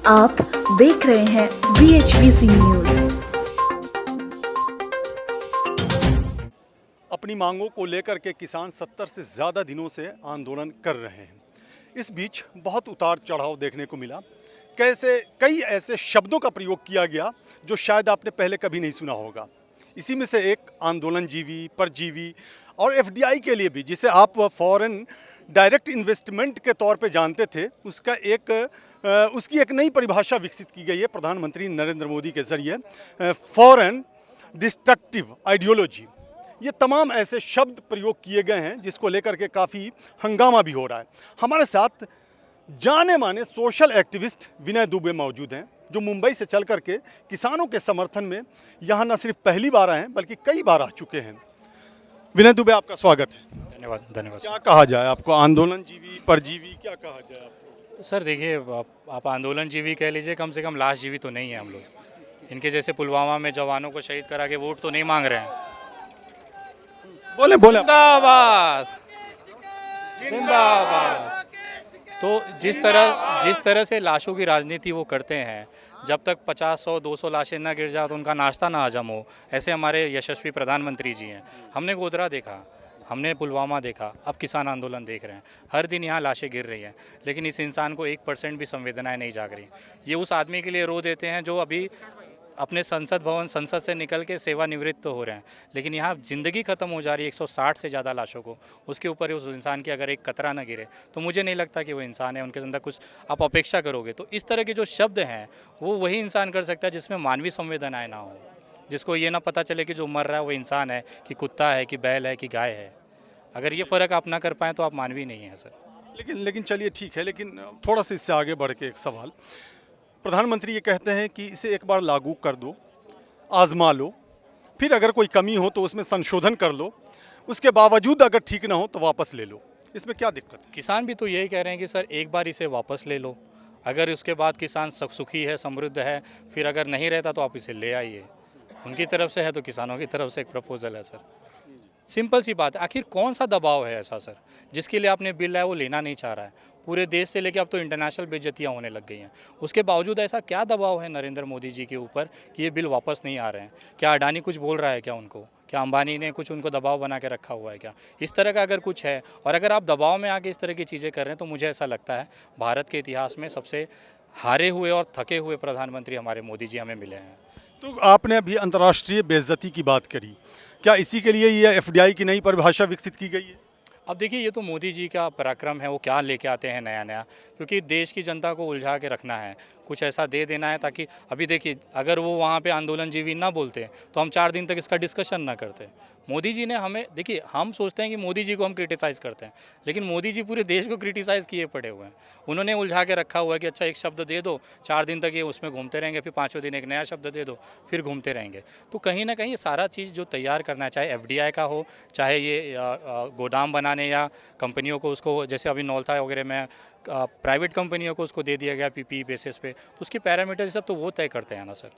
आप देख रहे हैं BHBC न्यूज। अपनी मांगों को लेकर के किसान 70 से ज़्यादा दिनों से आंदोलन कर रहे हैं। इस बीच बहुत उतार चढ़ाव देखने को मिला। कैसे कई ऐसे शब्दों का प्रयोग किया गया जो शायद आपने पहले कभी नहीं सुना होगा। इसी में से एक आंदोलन जीवी, परजीवी और FDI के लिए भी, जिसे आप फॉरेन डायरेक्ट इन्वेस्टमेंट के तौर पे जानते थे, उसकी एक नई परिभाषा विकसित की गई है प्रधानमंत्री नरेंद्र मोदी के ज़रिए। फॉरेन डिस्ट्रक्टिव आइडियोलॉजी, ये तमाम ऐसे शब्द प्रयोग किए गए हैं जिसको लेकर के काफ़ी हंगामा भी हो रहा है। हमारे साथ जाने माने सोशल एक्टिविस्ट विनय दुबे मौजूद हैं, जो मुंबई से चल करके किसानों के समर्थन में यहाँ न सिर्फ पहली बार आए हैं बल्कि कई बार आ चुके हैं। विनय दुबे, आपका स्वागत है। धन्यवाद धन्यवाद। क्या कहा जाए आपको, आंदोलन जीवी, परजीवी, क्या कहा जाए आपको? सर देखिए, आप आंदोलन जीवी कह लीजिए, कम से कम लाश जीवी तो नहीं है हम लोग। इनके जैसे पुलवामा में जवानों को शहीद करा के वोट तो नहीं मांग रहे हैं। बोले बोले। जिंदाबाद जिंदाबाद। तो जिस तरह से लाशों की राजनीति वो करते हैं, जब तक 50, 100, 200 लाशें ना गिर जाए तो उनका नाश्ता ना हजम हो, ऐसे हमारे यशस्वी प्रधानमंत्री जी हैं। हमने गोधरा देखा, हमने पुलवामा देखा, अब किसान आंदोलन देख रहे हैं। हर दिन यहाँ लाशें गिर रही हैं, लेकिन इस इंसान को 1% भी संवेदनाएं नहीं जाग रही। ये उस आदमी के लिए रो देते हैं जो अभी अपने संसद से निकल के सेवानिवृत्त तो हो रहे हैं, लेकिन यहाँ ज़िंदगी ख़त्म हो जा रही है 160 से ज़्यादा लाशों को। उसके ऊपर उस इंसान की अगर एक कतरा ना गिरे तो मुझे नहीं लगता कि वो इंसान है। उनके अंदर कुछ आप अपेक्षा करोगे तो इस तरह के जो शब्द हैं वो वही इंसान कर सकता है जिसमें मानवीय संवेदनाएँ ना हो, जिसको ये ना पता चले कि जो मर रहा है वो इंसान है, कि कुत्ता है, कि बैल है, कि गाय है। अगर ये फ़र्क आप ना कर पाएँ तो आप मानवीय नहीं हैं सर। लेकिन चलिए ठीक है, लेकिन थोड़ा सा इससे आगे बढ़ के एक सवाल। प्रधानमंत्री ये कहते हैं कि इसे एक बार लागू कर दो, आजमा लो, फिर अगर कोई कमी हो तो उसमें संशोधन कर लो, उसके बावजूद अगर ठीक ना हो तो वापस ले लो। इसमें क्या दिक्कत है? किसान भी तो यही कह रहे हैं कि सर एक बार इसे वापस ले लो, अगर उसके बाद किसान सुखी है, समृद्ध है, फिर अगर नहीं रहता तो आप इसे ले आइए। उनकी तरफ से है तो किसानों की तरफ से एक प्रपोजल है सर। सिंपल सी बात है। आखिर कौन सा दबाव है ऐसा सर, जिसके लिए आपने बिल है वो लेना नहीं चाह रहा है? पूरे देश से लेकर अब तो इंटरनेशनल बेइज्जतियाँ होने लग गई हैं। उसके बावजूद ऐसा क्या दबाव है नरेंद्र मोदी जी के ऊपर कि ये बिल वापस नहीं आ रहे हैं? क्या अडानी कुछ बोल रहा है क्या उनको? क्या अंबानी ने कुछ उनको दबाव बना के रखा हुआ है क्या? इस तरह का अगर कुछ है और अगर आप दबाव में आके इस तरह की चीज़ें कर रहे हैं तो मुझे ऐसा लगता है भारत के इतिहास में सबसे हारे हुए और थके हुए प्रधानमंत्री हमारे मोदी जी हमें मिले हैं। तो आपने अभी अंतर्राष्ट्रीय बेइज्जती की बात करी, क्या इसी के लिए ये FDI की नई परिभाषा विकसित की गई है? अब देखिए, ये तो मोदी जी का पराक्रम है, वो क्या लेके आते हैं नया नया, क्योंकि देश की जनता को उलझा के रखना है, कुछ ऐसा दे देना है ताकि अभी देखिए अगर वो वहाँ पे आंदोलन जीवी ना बोलते तो हम 4 दिन तक इसका डिस्कशन ना करते। मोदी जी ने हमें, देखिए हम सोचते हैं कि मोदी जी को हम क्रिटिसाइज़ करते हैं, लेकिन मोदी जी पूरे देश को क्रिटिसाइज़ किए पड़े हुए हैं। उन्होंने उलझा के रखा हुआ है कि अच्छा एक शब्द दे दो, 4 दिन तक ये उसमें घूमते रहेंगे, फिर 5वें दिन एक नया शब्द दे दो, फिर घूमते रहेंगे। तो कहीं ना कहीं ये सारा चीज़ जो तैयार करना है, चाहे FDI का हो, चाहे ये गोदाम बनाने या कंपनियों को उसको, जैसे अभी नौलथा वगैरह में प्राइवेट कंपनियों को उसको दे दिया गया PPE बेसिस पे, तो उसकी पैरामीटर सब तो वो तय करते हैं ना सर।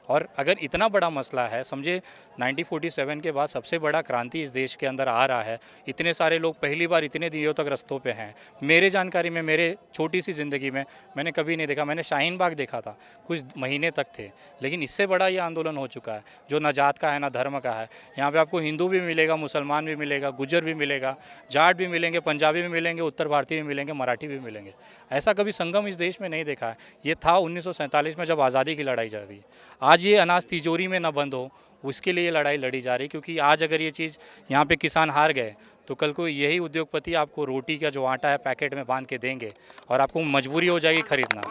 और अगर इतना बड़ा मसला है, समझे 1947 के बाद सबसे बड़ा क्रांति इस देश के अंदर आ रहा है, इतने सारे लोग पहली बार इतने दिनों तक रस्तों पे हैं। मेरे जानकारी में, मेरे छोटी सी ज़िंदगी में मैंने कभी नहीं देखा। मैंने शाहीन बाग देखा था, कुछ महीने तक थे, लेकिन इससे बड़ा ये आंदोलन हो चुका है जो ना जात का है ना धर्म का है। यहाँ पर आपको हिंदू भी मिलेगा, मुसलमान भी मिलेगा, गुज्जर भी मिलेगा, जाट भी मिलेंगे, पंजाबी भी मिलेंगे, उत्तर भारतीय भी मिलेंगे, मराठी भी मिलेंगे। ऐसा कभी संगम इस देश में नहीं देखा है। ये था 1947 में जब आज़ादी की लड़ाई चल रही है। आज ये अनाज तिजोरी में न बंद हो, उसके लिए ये लड़ाई लड़ी जा रही, क्योंकि आज अगर ये चीज़ यहाँ पे किसान हार गए तो कल को यही उद्योगपति आपको रोटी का जो आटा है पैकेट में बांध के देंगे और आपको मजबूरी हो जाएगी खरीदना।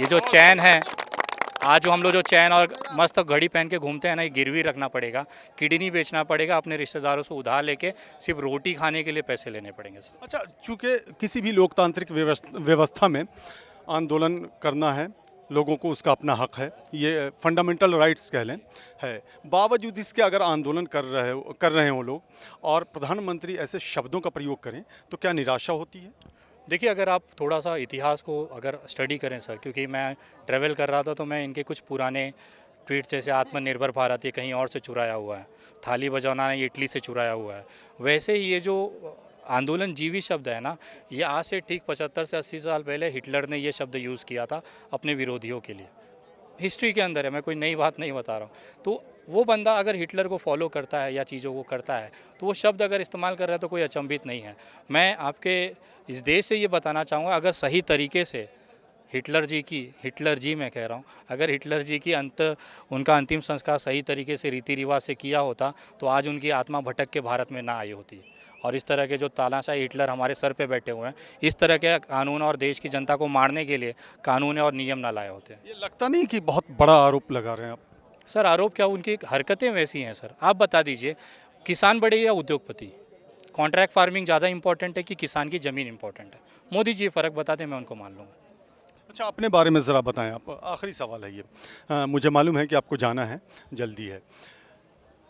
ये जो चैन है, आज जो हम लोग जो चैन और मस्त घड़ी पहन के घूमते हैं ना, ये गिरवी रखना पड़ेगा, किडनी बेचना पड़ेगा, अपने रिश्तेदारों से उधार लेके सिर्फ रोटी खाने के लिए पैसे लेने पड़ेंगे सर। अच्छा, चूँकि किसी भी लोकतांत्रिक व्यवस्था में आंदोलन करना है, लोगों को उसका अपना हक है, ये फंडामेंटल राइट्स कह लें, है। बावजूद इसके अगर आंदोलन कर रहे हो लोग और प्रधानमंत्री ऐसे शब्दों का प्रयोग करें तो क्या निराशा होती है? देखिए, अगर आप थोड़ा सा इतिहास को अगर स्टडी करें सर, क्योंकि मैं ट्रैवल कर रहा था तो मैं इनके कुछ पुराने ट्वीट, जैसे आत्मनिर्भर भारत ये कहीं और से चुराया हुआ है, थाली बजाना ये इटली से चुराया हुआ है, वैसे ही ये जो आंदोलन जीवी शब्द है ना, ये आज से ठीक 75 से 80 साल पहले हिटलर ने ये शब्द यूज़ किया था अपने विरोधियों के लिए। हिस्ट्री के अंदर है, मैं कोई नई बात नहीं बता रहा हूँ। तो वो बंदा अगर हिटलर को फॉलो करता है या चीज़ों को करता है तो वो शब्द अगर इस्तेमाल कर रहा है तो कोई अचंभित नहीं है। मैं आपके इस देश से ये बताना चाहूँगा, अगर सही तरीके से हिटलर जी मैं कह रहा हूँ, अगर हिटलर जी की उनका अंतिम संस्कार सही तरीके से रीति रिवाज से किया होता तो आज उनकी आत्मा भटक के भारत में ना आई होती। और इस तरह के जो तानाशाही हिटलर हमारे सर पे बैठे हुए हैं, इस तरह के कानून और देश की जनता को मारने के लिए कानून और नियम ना लाए होते। ये लगता नहीं कि बहुत बड़ा आरोप लगा रहे हैं आप? सर आरोप क्या, उनकी हरकतें वैसी हैं सर। आप बता दीजिए, किसान बड़े या उद्योगपति? कॉन्ट्रैक्ट फार्मिंग ज़्यादा इंपॉर्टेंट है कि किसान की ज़मीन इंपॉर्टेंट है? मोदी जी फ़र्क बता दें, मैं उनको मान लूँगा। अच्छा, अपने बारे में ज़रा बताएं आप। आखिरी सवाल है ये। मुझे मालूम है कि आपको जाना है, जल्दी है।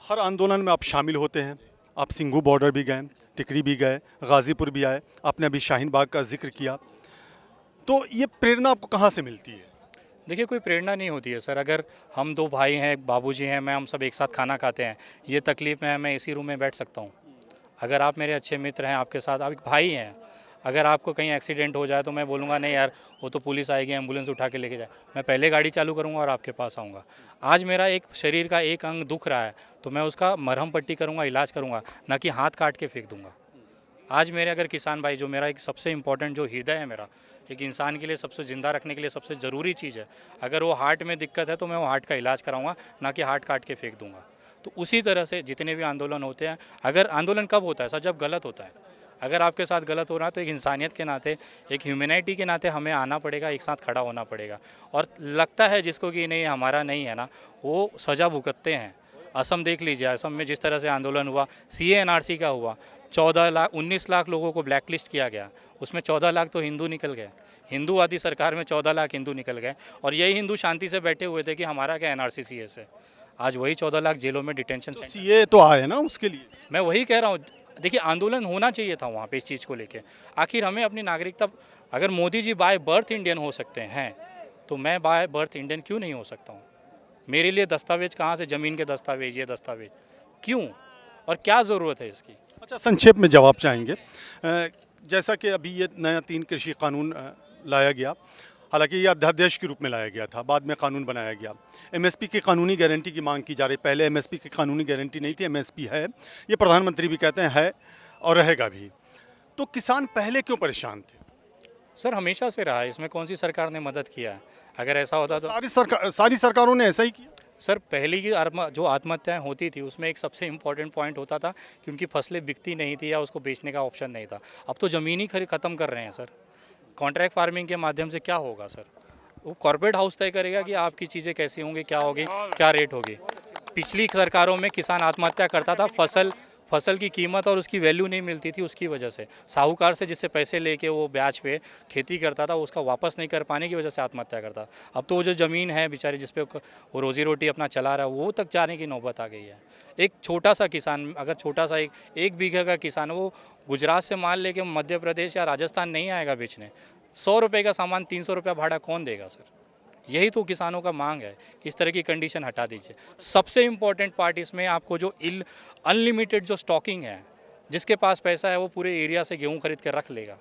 हर आंदोलन में आप शामिल होते हैं। आप सिंघू बॉर्डर भी गए, टिकरी भी गए, गाज़ीपुर भी आए, आपने अभी शाहीन बाग का जिक्र किया। तो ये प्रेरणा आपको कहाँ से मिलती है? देखिए, कोई प्रेरणा नहीं होती है सर। अगर हम दो भाई हैं, एक बाबूजी हैं, हम सब एक साथ खाना खाते हैं, ये तकलीफ़ में है, मैं इसी रूम में बैठ सकता हूँ। अगर आप मेरे अच्छे मित्र हैं, आपके साथ आप एक भाई हैं, अगर आपको कहीं एक्सीडेंट हो जाए तो मैं बोलूँगा नहीं यार, वो तो पुलिस आएगी, एम्बुलेंस उठा के लेके जाए। मैं पहले गाड़ी चालू करूँगा और आपके पास आऊँगा। आज मेरा एक शरीर का एक अंग दुख रहा है तो मैं उसका मरहम पट्टी करूँगा, इलाज करूँगा, ना कि हाथ काट के फेंक दूँगा। आज मेरे अगर किसान भाई, जो मेरा एक सबसे इम्पोर्टेंट जो हृदय है मेरा, एक इंसान के लिए सबसे ज़िंदा रखने के लिए सबसे ज़रूरी चीज़ है, अगर वो हार्ट में दिक्कत है तो मैं वो हार्ट का इलाज कराऊँगा, ना कि हार्ट काट के फेंक दूँगा। तो उसी तरह से जितने भी आंदोलन होते हैं, अगर आंदोलन कब होता है सर? जब गलत होता है। अगर आपके साथ गलत हो रहा है तो एक इंसानियत के नाते, एक ह्यूमैनिटी के नाते हमें आना पड़ेगा, एक साथ खड़ा होना पड़ेगा। और लगता है जिसको कि नहीं हमारा नहीं है ना, वो सज़ा भुगतते हैं। असम देख लीजिए, असम में जिस तरह से आंदोलन हुआ, CA/NRC का हुआ, 19 लाख लोगों को ब्लैक लिस्ट किया गया, उसमें 14 लाख तो हिंदू निकल गए। हिंदूवादी सरकार में 14 लाख हिंदू निकल गए और यही हिंदू शांति से बैठे हुए थे कि हमारा क्या NRC CA से। आज वही 14 लाख जेलों में डिटेंशन तो सेंटर। CA तो आए ना उसके लिए। मैं वही कह रहा हूँ, देखिए आंदोलन होना चाहिए था वहाँ पे इस चीज़ को लेके। आखिर हमें अपनी नागरिकता, अगर Modi ji by birth Indian हो सकते हैं तो मैं बाय बर्थ इंडियन क्यों नहीं हो सकता हूँ? मेरे लिए दस्तावेज कहाँ से, ज़मीन के दस्तावेज, ये दस्तावेज क्यों और क्या ज़रूरत है इसकी? अच्छा, संक्षेप में जवाब चाहेंगे। जैसा कि अभी ये नया 3 कृषि कानून लाया गया, हालांकि ये अध्यादेश के रूप में लाया गया था, बाद में कानून बनाया गया। MSP की कानूनी गारंटी की मांग की जा रही। पहले MSP की कानूनी गारंटी नहीं थी, MSP है। ये प्रधानमंत्री भी कहते हैं है और रहेगा भी। तो किसान पहले क्यों परेशान थे? सर हमेशा से रहा है, इसमें कौन सी सरकार ने मदद किया है? अगर ऐसा होता तो सारी सरकारों ने ऐसा ही किया। सर पहले की जो आत्महत्याएं होती थी उसमें एक सबसे इम्पॉर्टेंट पॉइंट होता था कि उनकी फसलें बिकती नहीं थी या उसको बेचने का ऑप्शन नहीं था। अब तो ज़मीन ही ख़त्म कर रहे हैं सर। कॉन्ट्रैक्ट फार्मिंग के माध्यम से क्या होगा सर? वो कॉर्पोरेट हाउस तय करेगा कि आपकी चीज़ें कैसी होंगी, क्या होगी, क्या रेट होगी। पिछली सरकारों में किसान आत्महत्या करता था, फसल की कीमत और उसकी वैल्यू नहीं मिलती थी, उसकी वजह से साहूकार से जिससे पैसे लेके वो ब्याज पे खेती करता था, उसका वापस नहीं कर पाने की वजह से आत्महत्या करता। अब तो वो जो ज़मीन है बेचारी जिस पे वो रोजी रोटी अपना चला रहा है, वो तक जाने की नौबत आ गई है। एक छोटा सा किसान, अगर छोटा सा एक बीघा का किसान, वो गुजरात से माल लेके मध्य प्रदेश या राजस्थान नहीं आएगा बेचने। 100 रुपये का सामान 300 रुपया भाड़ा कौन देगा सर? यही तो किसानों का मांग है कि इस तरह की कंडीशन हटा दीजिए। सबसे इम्पॉर्टेंट पार्ट इसमें आपको जो अनलिमिटेड जो स्टॉकिंग है, जिसके पास पैसा है वो पूरे एरिया से गेहूं खरीद के रख लेगा।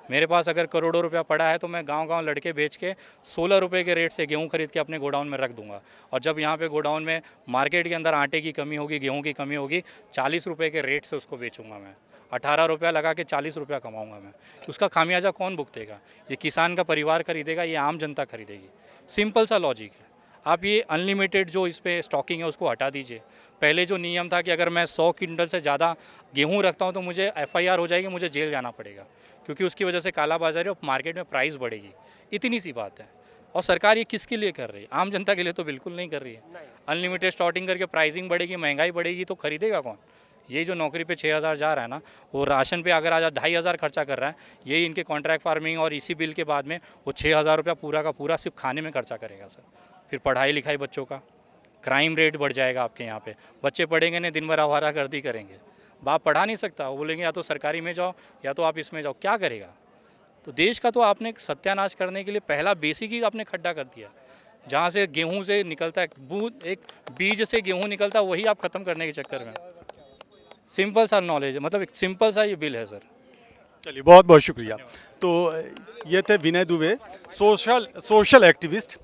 मेरे पास अगर करोड़ों रुपया पड़ा है तो मैं गांव-गांव लड़के बेच के 16 रुपये के रेट से गेहूं खरीद के अपने गोडाउन में रख दूंगा। और जब यहाँ पे गोडाउन में मार्केट के अंदर आटे की कमी होगी, गेहूं की कमी होगी, 40 रुपये के रेट से उसको बेचूंगा मैं। 18 रुपया लगा के 40 रुपया कमाऊंगा मैं। उसका खामियाजा कौन भुगतेगा? ये किसान का परिवार खरीदेगा, ये आम जनता खरीदेगी। सिंपल सा लॉजिक है। आप ये अनलिमिटेड जो इस पे स्टॉकिंग है उसको हटा दीजिए। पहले जो नियम था कि अगर मैं 100 क्विंटल से ज़्यादा गेहूं रखता हूं तो मुझे FIR हो जाएगी, मुझे जेल जाना पड़ेगा, क्योंकि उसकी वजह से कालाबाजारी और मार्केट में प्राइस बढ़ेगी। इतनी सी बात है। और सरकार ये किसके लिए कर रही है? आम जनता के लिए तो बिल्कुल नहीं कर रही है। अनलिमिटेड स्टॉकिंग करके प्राइसिंग बढ़ेगी, महंगाई बढ़ेगी, तो खरीदेगा कौन? ये जो नौकरी पे 6,000 जा रहा है ना, वो राशन पे अगर आज 2,500 खर्चा कर रहा है, यही इनके कॉन्ट्रैक्ट फार्मिंग और इसी बिल के बाद में वो 6,000 रुपया पूरा का पूरा सिर्फ खाने में खर्चा करेगा सर। फिर पढ़ाई लिखाई बच्चों का, क्राइम रेट बढ़ जाएगा आपके यहाँ पे। बच्चे पढ़ेंगे नहीं, दिन भर आवारागर्दी करेंगे। बाप पढ़ा नहीं सकता, वो बोलेंगे या तो सरकारी में जाओ या तो आप इसमें जाओ। क्या करेगा? तो देश का तो आपने सत्यानाश करने के लिए पहला बेसिक ही आपने खड्डा कर दिया। जहाँ से गेहूँ से निकलता है, एक बीज से गेहूँ निकलता है, वही आप ख़त्म करने के चक्कर में। सिंपल सा नॉलेज, मतलब एक सिंपल सा ये बिल है सर। चलिए, बहुत बहुत शुक्रिया। तो ये थे विनय दुबे, सोशल एक्टिविस्ट,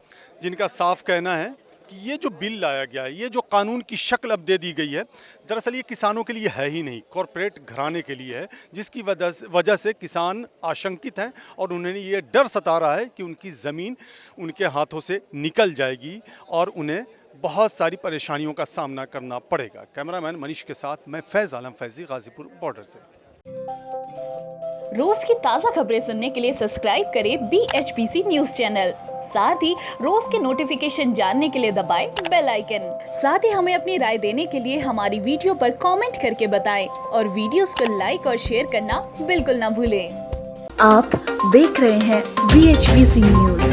जिनका साफ कहना है कि ये जो बिल लाया गया है, ये जो कानून की शक्ल अब दे दी गई है, दरअसल ये किसानों के लिए है ही नहीं, कॉरपोरेट घराने के लिए है, जिसकी वजह से किसान आशंकित हैं और उन्हें ये डर सता रहा है कि उनकी ज़मीन उनके हाथों से निकल जाएगी और उन्हें बहुत सारी परेशानियों का सामना करना पड़ेगा। कैमरामैन मनीष के साथ मैं फैज़ आलम फैज़ी, गाज़ीपुर बॉर्डर से। रोज की ताज़ा खबरें सुनने के लिए सब्सक्राइब करें BHPC न्यूज चैनल। साथ ही रोज के नोटिफिकेशन जानने के लिए दबाएं बेल आइकन। साथ ही हमें अपनी राय देने के लिए हमारी वीडियो पर कमेंट करके बताएं और वीडियोस को लाइक और शेयर करना बिल्कुल ना भूलें। आप देख रहे हैं BHPC न्यूज।